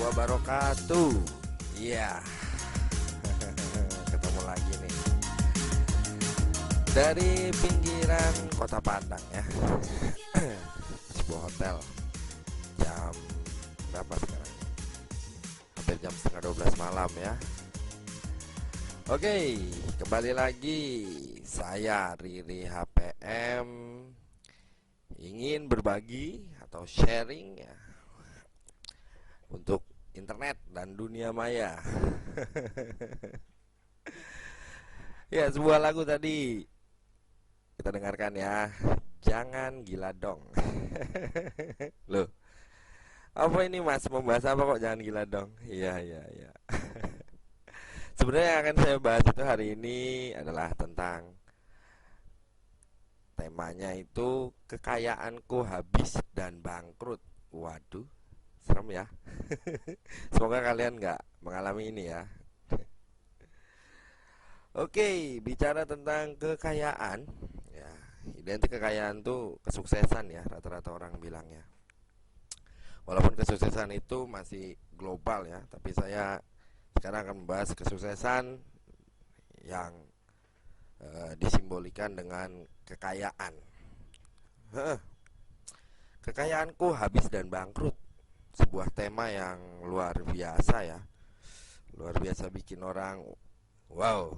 wabarakatuh. Iya, ketemu lagi nih dari pinggiran Kota Padang ya. Sebuah hotel. Jam berapa sekarang? Hampir jam setengah 12 malam ya. Oke, kembali lagi saya Riri HPM ingin berbagi atau sharing ya untuk internet dan dunia maya. Ya, sebuah lagu tadi kita dengarkan ya. Jangan gila dong. Loh, apa ini Mas? Membahas apa kok jangan gila dong? Iya, iya, iya. Sebenarnya yang akan saya bahas itu hari ini adalah tentang temanya itu kekayaanku habis dan bangkrut. Waduh, serem ya. Semoga kalian nggak mengalami ini ya. Oke, bicara tentang kekayaan, ya, identik kekayaan tuh kesuksesan ya, rata-rata orang bilangnya. Walaupun kesuksesan itu masih global ya, tapi saya sekarang akan membahas kesuksesan yang disimbolikan dengan kekayaan. Kekayaanku habis dan bangkrut, sebuah tema yang luar biasa ya, luar biasa bikin orang wow.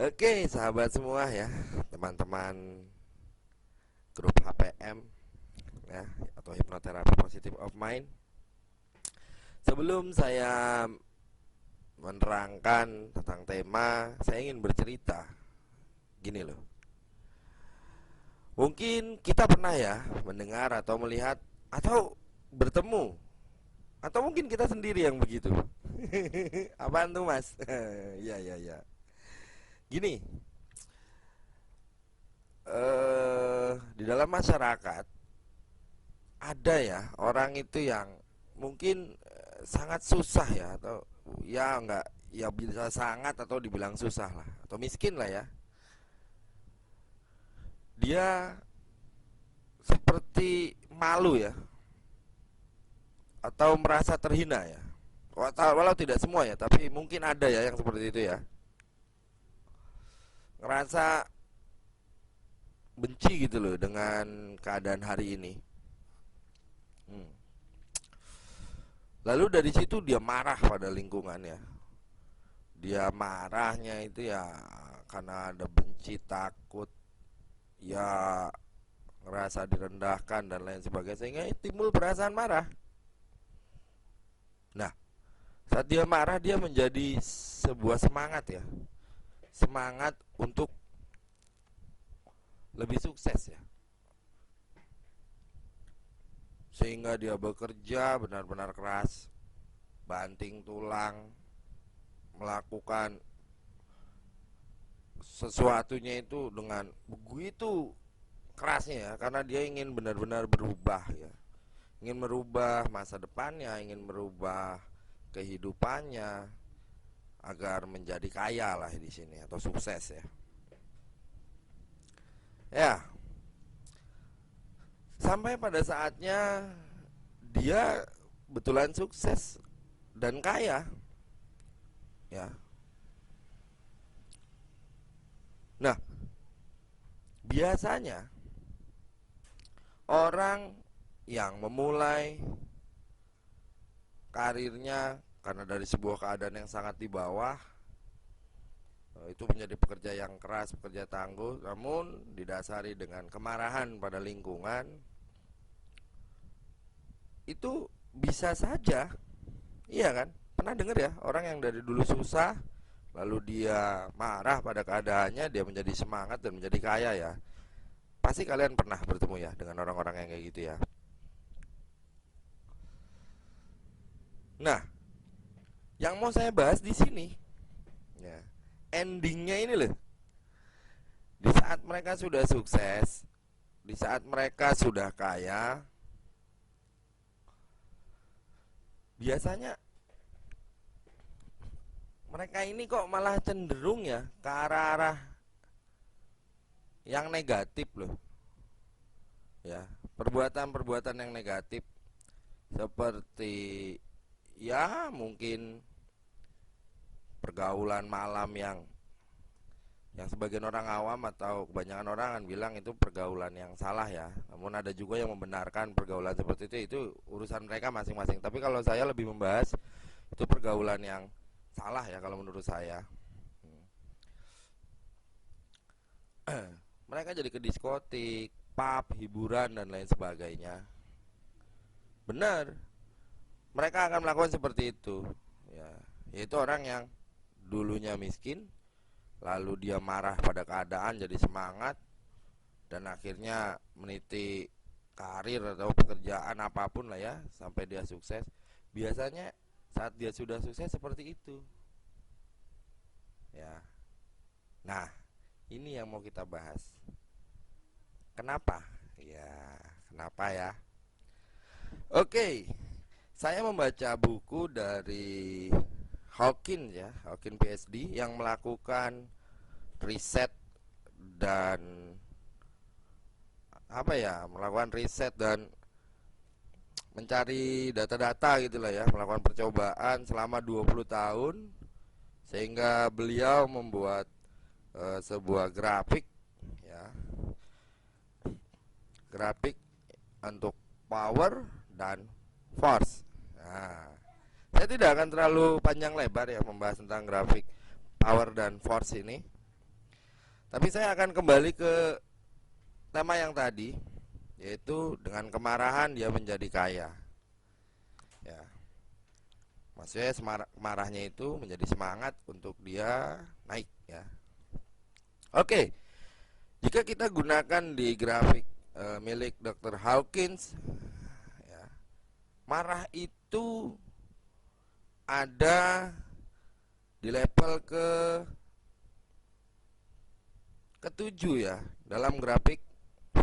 Oke, sahabat semua ya, teman-teman grup HPM ya, atau hipnoterapi positive of mind. Sebelum saya menerangkan tentang tema, saya ingin bercerita. Gini loh. Mungkin kita pernah ya mendengar atau melihat atau bertemu, atau mungkin kita sendiri yang begitu. Apaan tuh Mas? Iya, iya, iya. Gini, di dalam masyarakat ada ya orang itu yang mungkin sangat susah ya, atau ya enggak, ya bisa sangat atau dibilang susah lah, atau miskin lah ya. Dia seperti malu ya, atau merasa terhina ya. Walau tidak semua ya, tapi mungkin ada ya yang seperti itu ya. Ngerasa benci gitu loh dengan keadaan hari ini. Lalu dari situ dia marah pada lingkungannya. Dia marahnya itu ya karena ada benci, takut, ya ngerasa direndahkan dan lain sebagainya, sehingga timbul perasaan marah. Nah, saat dia marah, dia menjadi sebuah semangat ya, semangat untuk lebih sukses ya, sehingga dia bekerja benar-benar keras, banting tulang, melakukan sesuatunya itu dengan begitu kerasnya ya, karena dia ingin benar-benar berubah ya, ingin merubah masa depannya, ingin merubah kehidupannya agar menjadi kaya lah di sini, atau sukses ya. Ya, sampai pada saatnya dia betulan sukses dan kaya ya. Nah, biasanya orang yang memulai karirnya karena dari sebuah keadaan yang sangat di bawah, itu menjadi pekerja yang keras, pekerja tangguh, namun didasari dengan kemarahan pada lingkungan, itu bisa saja, iya kan? Pernah dengar ya orang yang dari dulu susah, lalu dia marah pada keadaannya, dia menjadi semangat dan menjadi kaya ya. Pasti kalian pernah bertemu ya dengan orang-orang yang kayak gitu ya. Nah, yang mau saya bahas di sini ya, endingnya ini loh. Di saat mereka sudah sukses, di saat mereka sudah kaya, biasanya mereka ini kok malah cenderung ya ke arah-arah yang negatif loh. Ya, perbuatan-perbuatan yang negatif, seperti ya mungkin pergaulan malam yang sebagian orang awam atau kebanyakan orang kan bilang itu pergaulan yang salah ya. Namun ada juga yang membenarkan pergaulan seperti itu urusan mereka masing-masing. Tapi kalau saya lebih membahas itu pergaulan yang salah ya kalau menurut saya. Mereka jadi ke diskotik, pub, hiburan dan lain sebagainya. Benar, mereka akan melakukan seperti itu. Ya, yaitu orang yang dulunya miskin, lalu dia marah pada keadaan jadi semangat dan akhirnya meniti karir atau pekerjaan apapun lah ya sampai dia sukses. Biasanya saat dia sudah sukses seperti itu. Ya. Nah, ini yang mau kita bahas. Kenapa? Ya, kenapa ya? Oke. Saya membaca buku dari Hawkins ya, Hawkins PhD yang melakukan riset dan melakukan riset dan mencari data-data gitulah ya, melakukan percobaan selama 20 tahun sehingga beliau membuat sebuah grafik ya. Grafik untuk power dan force. Nah, saya tidak akan terlalu panjang lebar ya membahas tentang grafik power dan force ini. Tapi saya akan kembali ke tema yang tadi, yaitu dengan kemarahan dia menjadi kaya. Ya. Maksudnya marahnya itu menjadi semangat untuk dia naik ya. Oke. Jika kita gunakan di grafik milik Dr. Hawkins ya, marah itu ada di level ketujuh ya dalam grafik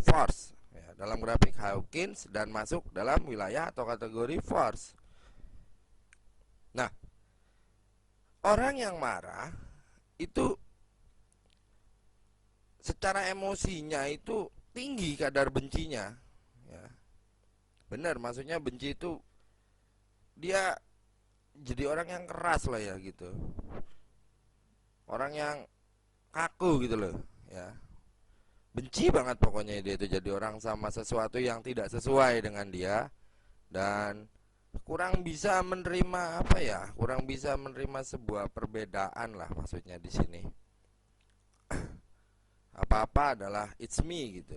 force ya, dalam grafik Hawkins dan masuk dalam wilayah atau kategori force. Nah, orang yang marah itu secara emosinya itu tinggi kadar bencinya ya. Benar, maksudnya benci itu dia jadi orang yang keras lah ya gitu, orang yang kaku gitu loh ya, benci banget pokoknya dia itu jadi orang sama sesuatu yang tidak sesuai dengan dia dan kurang bisa menerima kurang bisa menerima sebuah perbedaan lah maksudnya di sini. Apa-apa adalah it's me gitu,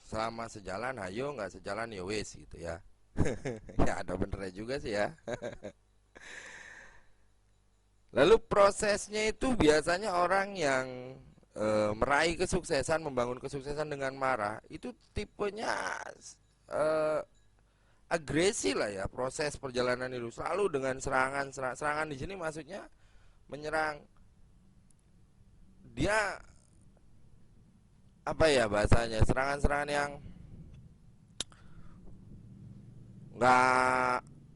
selama sejalan hayo, nggak sejalan ya wes gitu ya. Ya ada benernya juga sih ya. Lalu prosesnya itu biasanya orang yang meraih kesuksesan, membangun kesuksesan dengan marah itu tipenya agresi lah ya. Proses perjalanan itu selalu dengan serangan di sini maksudnya menyerang. Dia bahasanya serangan-serangan yang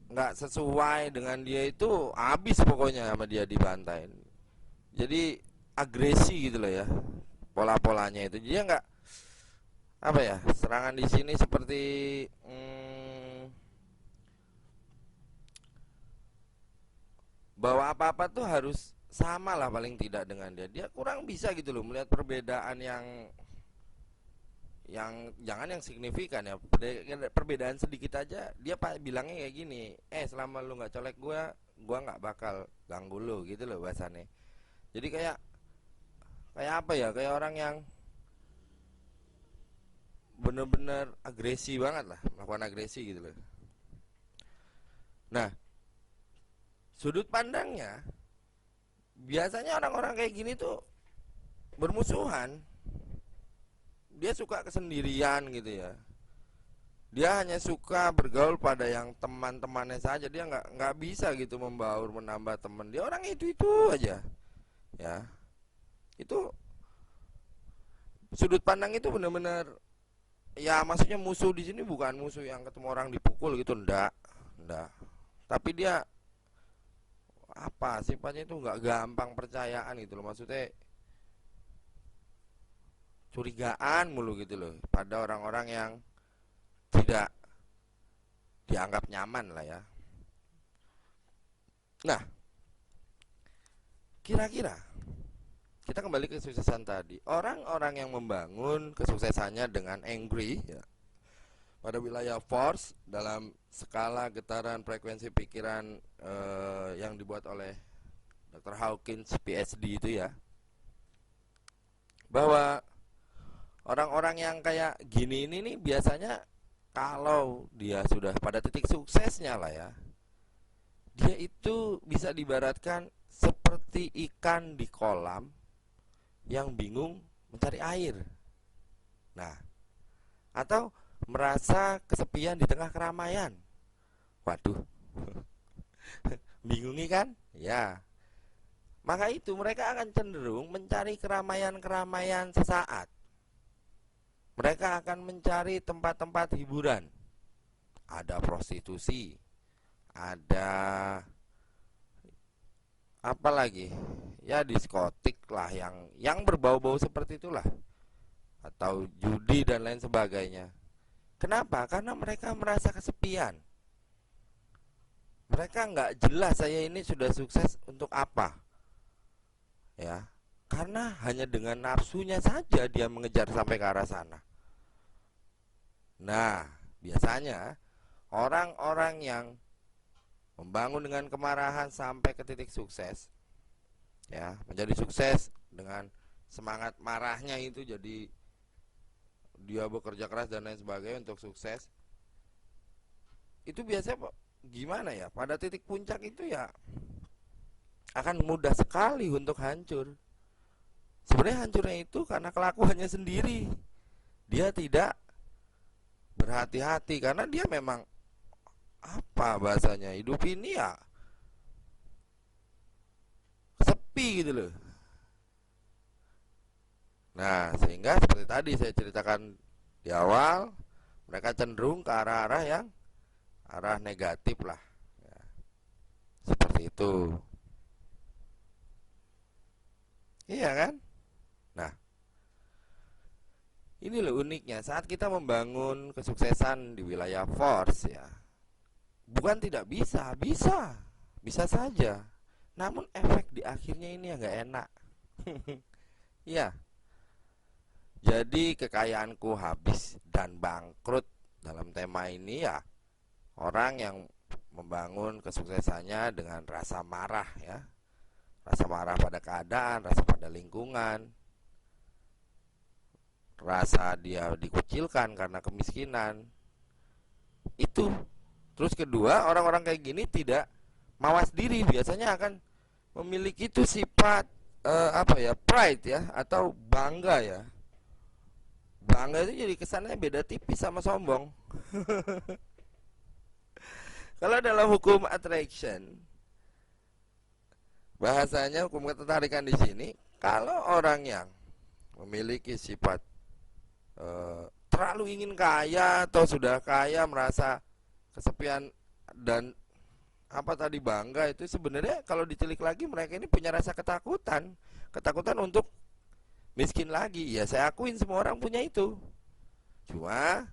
nggak sesuai dengan dia itu habis pokoknya sama dia dibantai. Jadi agresi gitu loh ya pola-polanya itu. Dia nggak serangan di sini seperti bahwa apa-apa tuh harus sama lah paling tidak dengan dia. Dia kurang bisa gitu loh melihat perbedaan yang jangan yang signifikan ya, perbedaan sedikit aja dia bilangnya kayak gini, selama lu nggak colek gua nggak bakal ganggu lu gitu loh bahasannya. Jadi kayak kayak orang yang bener-bener agresi banget lah, melakukan agresi gitu loh. Nah, sudut pandangnya biasanya orang-orang kayak gini tuh bermusuhan. Dia suka kesendirian gitu ya. Dia hanya suka bergaul pada yang teman-temannya saja. Dia nggak bisa gitu membaur, menambah teman. Dia orang itu aja. Ya, itu sudut pandang itu benar-benar ya. Maksudnya musuh di sini bukan musuh yang ketemu orang dipukul gitu, ndak. Tapi dia sifatnya itu nggak gampang percayaan gitu loh. Maksudnya curigaan mulu gitu loh pada orang-orang yang tidak dianggap nyaman lah ya. Nah, kira-kira kita kembali ke kesuksesan tadi. Orang-orang yang membangun kesuksesannya dengan angry ya, pada wilayah force dalam skala getaran frekuensi pikiran yang dibuat oleh Dr. Hawkins PhD itu ya, bahwa orang-orang yang kayak gini ini nih biasanya kalau dia sudah pada titik suksesnya lah ya, dia itu bisa diibaratkan seperti ikan di kolam yang bingung mencari air. Nah, atau merasa kesepian di tengah keramaian. Waduh, bingungi kan? Ya, maka itu mereka akan cenderung mencari keramaian-keramaian sesaat. Mereka akan mencari tempat-tempat hiburan. Ada prostitusi, ada apa lagi? Ya diskotik lah yang berbau-bau seperti itulah, atau judi dan lain sebagainya. Kenapa? Karena mereka merasa kesepian. Mereka nggak jelas saya ini sudah sukses untuk apa. Ya, karena hanya dengan nafsunya saja dia mengejar sampai ke arah sana. Nah, biasanya orang-orang yang membangun dengan kemarahan sampai ke titik sukses, ya, menjadi sukses dengan semangat marahnya itu, jadi dia bekerja keras dan lain sebagainya untuk sukses. Itu biasanya gimana ya? Pada titik puncak itu ya akan mudah sekali untuk hancur. Sebenarnya hancurnya itu karena kelakuannya sendiri. Dia tidak berhati-hati karena dia memang apa bahasanya, hidup ini ya sepi gitu loh. Nah, sehingga seperti tadi saya ceritakan di awal, mereka cenderung ke arah-arah yang arah negatif lah ya, seperti itu. Iya kan? Nah, ini loh uniknya saat kita membangun kesuksesan di wilayah force ya. Bukan tidak bisa, bisa saja. Namun efek di akhirnya ini yang gak enak. Iya. Jadi kekayaanku habis dan bangkrut dalam tema ini ya, orang yang membangun kesuksesannya dengan rasa marah ya. Rasa marah pada keadaan, rasa pada lingkungan, rasa dia dikucilkan karena kemiskinan. Itu. Terus kedua, orang-orang kayak gini tidak mawas diri, biasanya akan memiliki itu sifat pride ya, atau bangga ya. Bangga itu jadi kesannya beda tipis sama sombong. Kalau dalam hukum attraction, bahasanya hukum ketertarikan di sini, kalau orang yang memiliki sifat terlalu ingin kaya atau sudah kaya merasa kesepian dan bangga, itu sebenarnya kalau ditilik lagi mereka ini punya rasa ketakutan untuk miskin lagi. Ya saya akuin semua orang punya itu. Cuma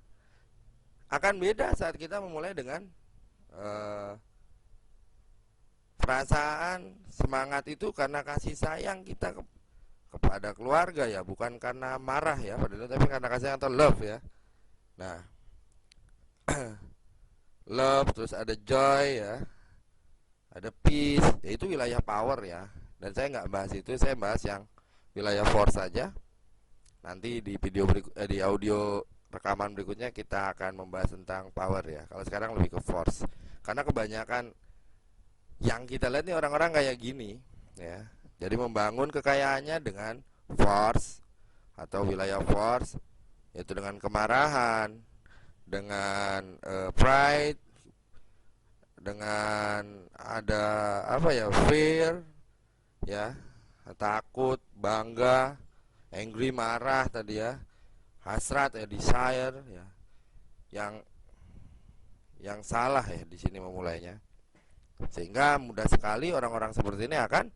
akan beda saat kita memulai dengan perasaan semangat itu karena kasih sayang kita kepada keluarga ya, bukan karena marah ya, padahal tapi karena kasih sayang atau love ya. Nah, love, terus ada joy ya, ada peace, ya itu wilayah power ya. Dan saya nggak bahas itu, saya bahas yang wilayah force saja. Nanti di video di audio rekaman berikutnya kita akan membahas tentang power ya. Kalau sekarang lebih ke force, karena kebanyakan yang kita lihat nih orang-orang kayak gini ya. Jadi membangun kekayaannya dengan force atau wilayah force, yaitu dengan kemarahan, dengan pride, dengan ada fear ya, takut, bangga, angry, marah tadi ya, hasrat ya, desire ya, yang salah ya di sini memulainya, sehingga mudah sekali orang-orang seperti ini akan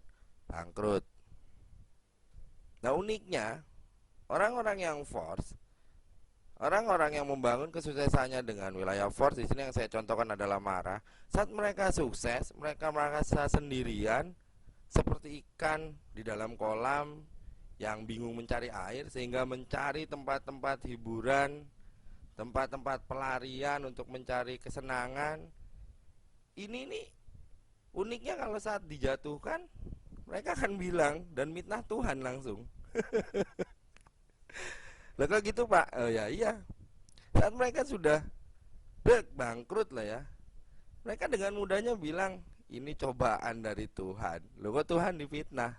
bangkrut. Nah uniknya orang-orang yang force Orang-orang yang membangun kesuksesannya dengan wilayah force, di sini yang saya contohkan adalah marah. Saat mereka sukses, mereka merasa sendirian seperti ikan di dalam kolam yang bingung mencari air, sehingga mencari tempat-tempat hiburan, tempat-tempat pelarian untuk mencari kesenangan. Ini nih uniknya, kalau saat dijatuhkan mereka akan bilang dan mitnah Tuhan langsung. Lah kok gitu Pak? Oh ya iya. Saat mereka sudah bangkrut lah ya, mereka dengan mudahnya bilang ini cobaan dari Tuhan. Loh kok Tuhan difitnah?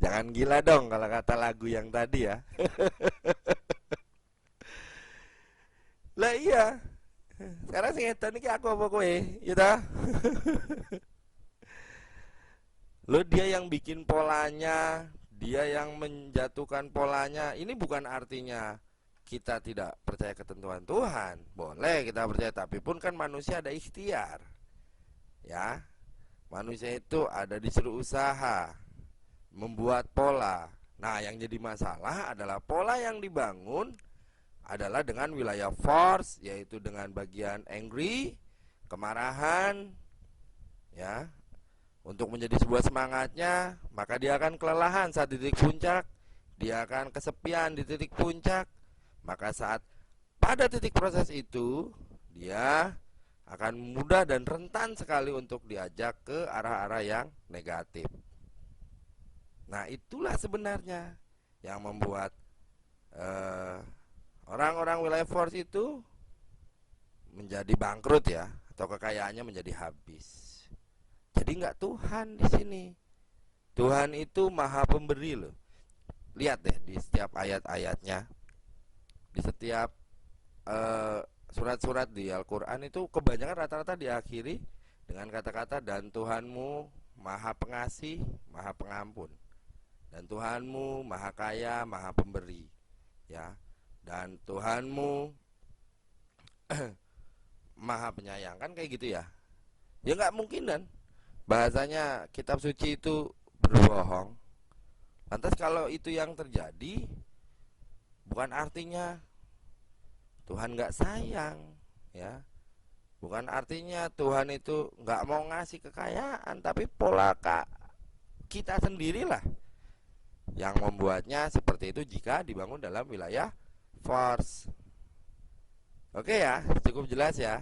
Jangan gila dong kalau kata lagu yang tadi ya. Lah iya. Sekarang sing edan iki aku apa kowe? Ya ta? Lo dia yang bikin polanya, dia yang menjatuhkan polanya. Ini bukan artinya kita tidak percaya ketentuan Tuhan. Boleh kita percaya, tapi pun kan manusia ada ikhtiar. Ya. Manusia itu ada disuruh usaha, membuat pola. Nah, yang jadi masalah adalah pola yang dibangun adalah dengan wilayah force, yaitu dengan bagian angry, kemarahan, ya. Untuk menjadi sebuah semangatnya, maka dia akan kelelahan saat di titik puncak, dia akan kesepian di titik puncak. Maka saat pada titik proses itu, dia akan mudah dan rentan sekali untuk diajak ke arah-arah yang negatif. Nah, itulah sebenarnya yang membuat orang-orang wilayah force itu menjadi bangkrut ya, atau kekayaannya menjadi habis. Jadi nggak Tuhan di sini. Tuhan itu maha pemberi loh. Lihat deh di setiap ayat-ayatnya, di setiap surat-surat di Al-Quran itu kebanyakan rata-rata diakhiri dengan kata-kata dan Tuhanmu maha pengasih, maha pengampun, dan Tuhanmu maha kaya, maha pemberi, ya, dan Tuhanmu maha penyayang, kan kayak gitu ya. Ya nggak mungkin kan bahasanya kitab suci itu berbohong. Lantas kalau itu yang terjadi, bukan artinya Tuhan nggak sayang, ya. Bukan artinya Tuhan itu nggak mau ngasih kekayaan, tapi pola kita sendirilah yang membuatnya seperti itu jika dibangun dalam wilayah force. Oke ya, cukup jelas ya.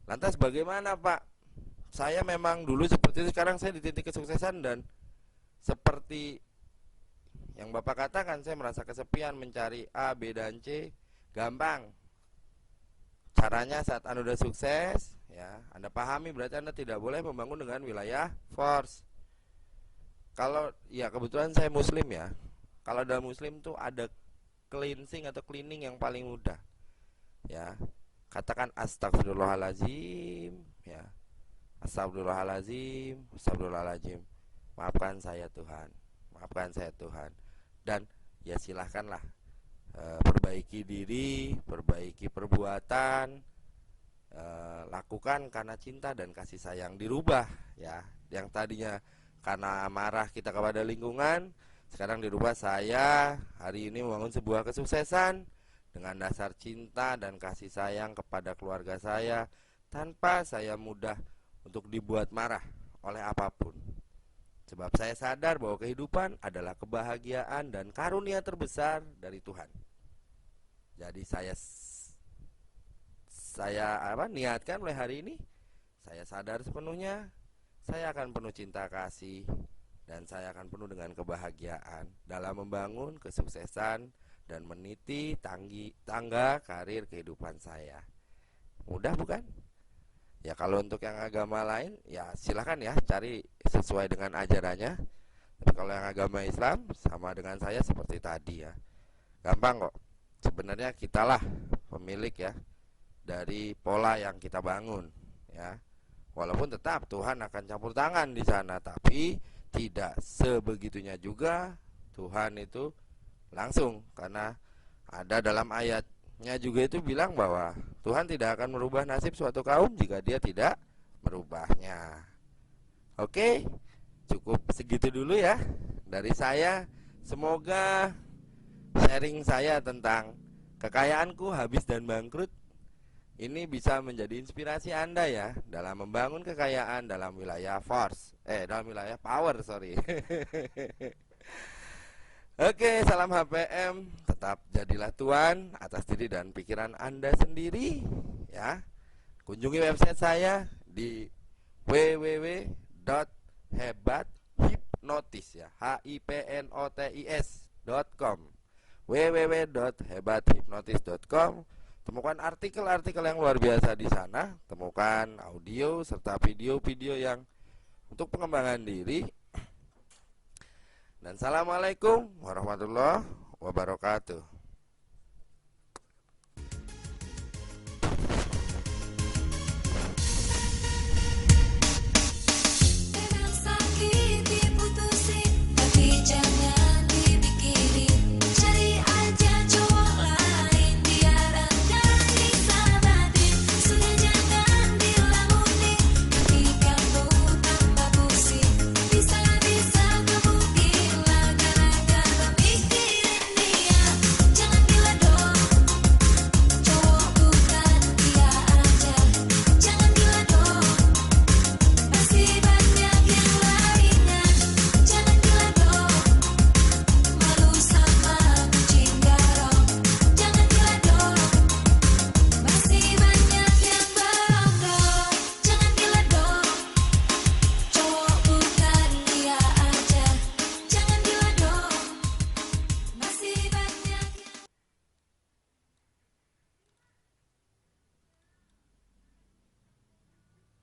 Lantas bagaimana Pak? Saya memang dulu seperti itu, sekarang saya di titik kesuksesan dan seperti yang Bapak katakan, saya merasa kesepian, mencari A, B, dan C. Gampang. Caranya saat Anda sudah sukses, ya, Anda pahami berarti Anda tidak boleh membangun dengan wilayah force. Kalau ya kebetulan saya muslim ya. Kalau dalam muslim tuh ada cleansing atau cleaning yang paling mudah. Ya. Katakan astagfirullahalazim, ya. Astagfirullahalazim, astagfirullahalazim. Maafkan saya Tuhan, maafkan saya Tuhan. Dan ya silahkanlah perbaiki diri, perbaiki perbuatan, lakukan karena cinta dan kasih sayang. Dirubah ya, yang tadinya karena marah kita kepada lingkungan, sekarang dirubah, saya hari ini membangun sebuah kesuksesan dengan dasar cinta dan kasih sayang kepada keluarga saya, tanpa saya mudah untuk dibuat marah oleh apapun. Sebab saya sadar bahwa kehidupan adalah kebahagiaan dan karunia terbesar dari Tuhan. Jadi saya niatkan mulai hari ini, saya sadar sepenuhnya, saya akan penuh cinta kasih dan saya akan penuh dengan kebahagiaan dalam membangun kesuksesan dan meniti tangga karir kehidupan saya. Mudah bukan? Ya kalau untuk yang agama lain ya silahkan ya cari sesuai dengan ajarannya. Tapi kalau yang agama Islam sama dengan saya seperti tadi ya. Gampang kok. Sebenarnya kitalah pemilik ya dari pola yang kita bangun ya. Walaupun tetap Tuhan akan campur tangan di sana, tapi tidak sebegitunya juga Tuhan itu langsung, karena ada dalam ayat juga itu bilang bahwa Tuhan tidak akan merubah nasib suatu kaum jika dia tidak merubahnya. Oke, cukup segitu dulu ya dari saya. Semoga sharing saya tentang kekayaanku habis dan bangkrut. Ini bisa menjadi inspirasi Anda ya dalam membangun kekayaan dalam wilayah dalam wilayah power, sorry. Oke, salam HPM. Tetap jadilah tuan atas diri dan pikiran Anda sendiri ya. Kunjungi website saya di www.hebathipnotis ya, hipnotis.com, www.hebathipnotis.com. Temukan artikel-artikel yang luar biasa di sana, temukan audio serta video-video yang untuk pengembangan diri. Dan assalamualaikum warahmatullahi wabarakatuh.